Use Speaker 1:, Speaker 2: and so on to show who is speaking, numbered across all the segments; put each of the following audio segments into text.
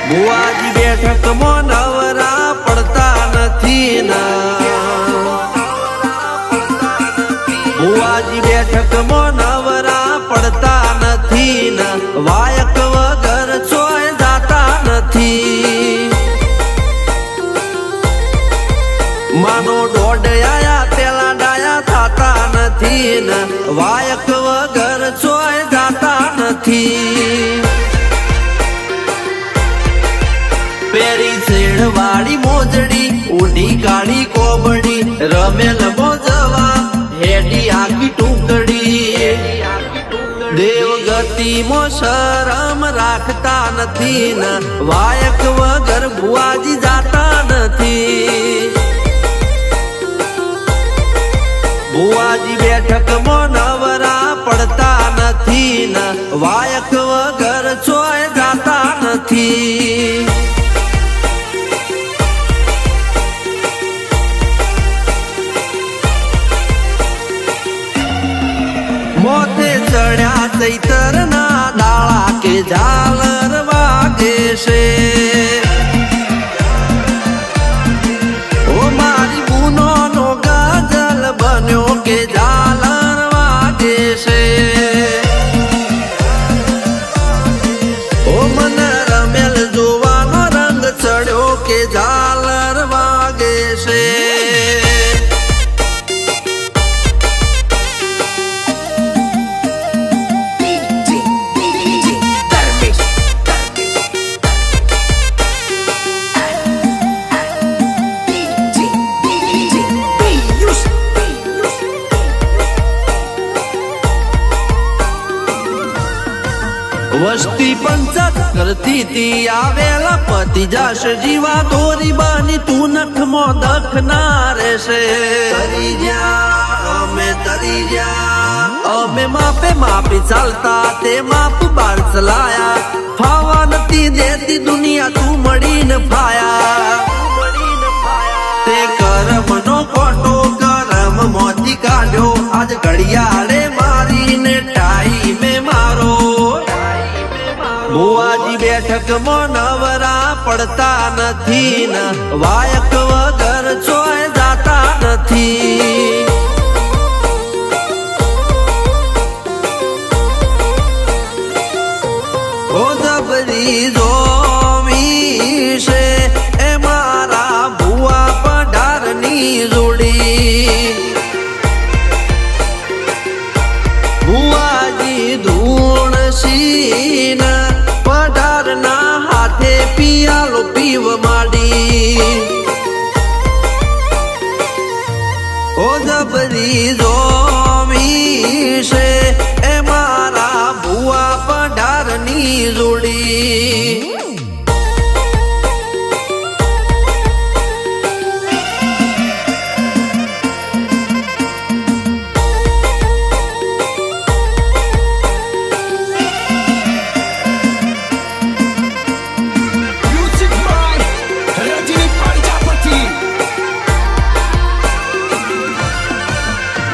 Speaker 1: ભુવાજી બેઠકમાં નવરા પડતા નથી ભુવાજી બેઠકમાં નવરા પડતા નથી વાયક વગર ચોય જાતા નથી માનો દોડ આયા પેલા ડાયા થાતા નથી વાયક વગર ચોય જાતા નથી પેરી છેડવાળી મોજડી ઉડી કાળી કોબડી રમેલ મોજવા હેડી આખી ટુકડી દેવગતિ મો શરમ રાખતા નથી વાયક વગર ભુવાજી જાતા નથી ભુવાજી બેઠકમાં નવરા પડતા નથી વાયક વગર ચોય જાતા નથી મોતે ચડ્યા ચૈતર ના દાળા કે ઝાલર વાગે છે ઓ મારી બુનો નો ગઝલ બન્યો કે ઝાલર વાગે છે ઓ મન રમેલ જોવાનો રંગ ચડ્યો કે ઝાલર વાગે છે વસ્તી પંચાત કરતી તી આવેલા પતિ જાશ જીવા દોરી બાની તું નખમો દખના રહેશે તરી જા અમે માપે માપી ચાલતા તે માપ બાર ચલાયા ફાવા નથી દેતી દુનિયા તું મળીને ફાયા તે કરમનો કોટો કરમ મોતી કાઢ્યો આજ ઘડિયાળે મારીને ટાઈમે મારો ભુવાજી બેઠકમાં નવરા પડતા નથી વાયક વગર ચોય જાતા નથી ઓ જબરી જોવી છે એ મારા ભુવા પઢારની જોડી ભુવાજી ધૂણ સીન પઢારના હાથે પિયાલો પીવ માંડી ઓ જબરી જોવી છે એ મારા ભુવા પઢારની જોડી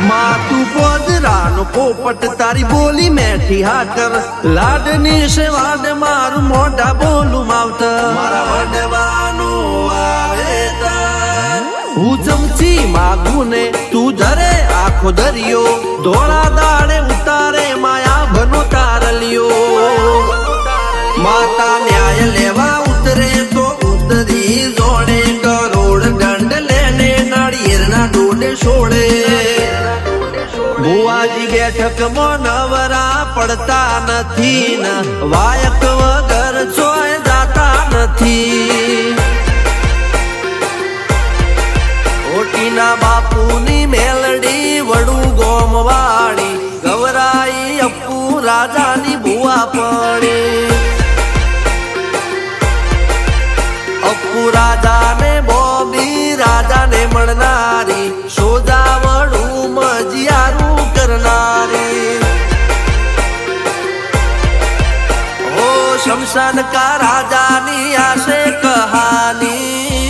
Speaker 1: માતું પોદરાનો પોપટ તારી બોલી મેઠી હાકર લાડની છે વાડ મારું મોઢા બોલું માવતર મારા વડવાનું આવે હું ચમચી માગું ને તું ધરે આખો દરિયો ધોળા દાડે ઉતારે માયા બનો તારલિયો માતા ન્યાય લેવા ઉતરે તો ઉતરી જોડે કરોડ દંડ લેને નાળિયેરના ડોડે છોડે ભુવાજી બેઠકમાં નવરા પડતા નથી વાયક વગર ચોય જાતા નથી ઓટીના બાપુની મેલડી વડું ગોમવાળી ગવરાઈ અપ્પુ રાજાની ભુવા પડી અપ્પુ રાજાને બોબી રાજાને મળનારી સોજાવડું મજિયારું કરનારી ઓ શમશાન કા રાજાની આશે કહાની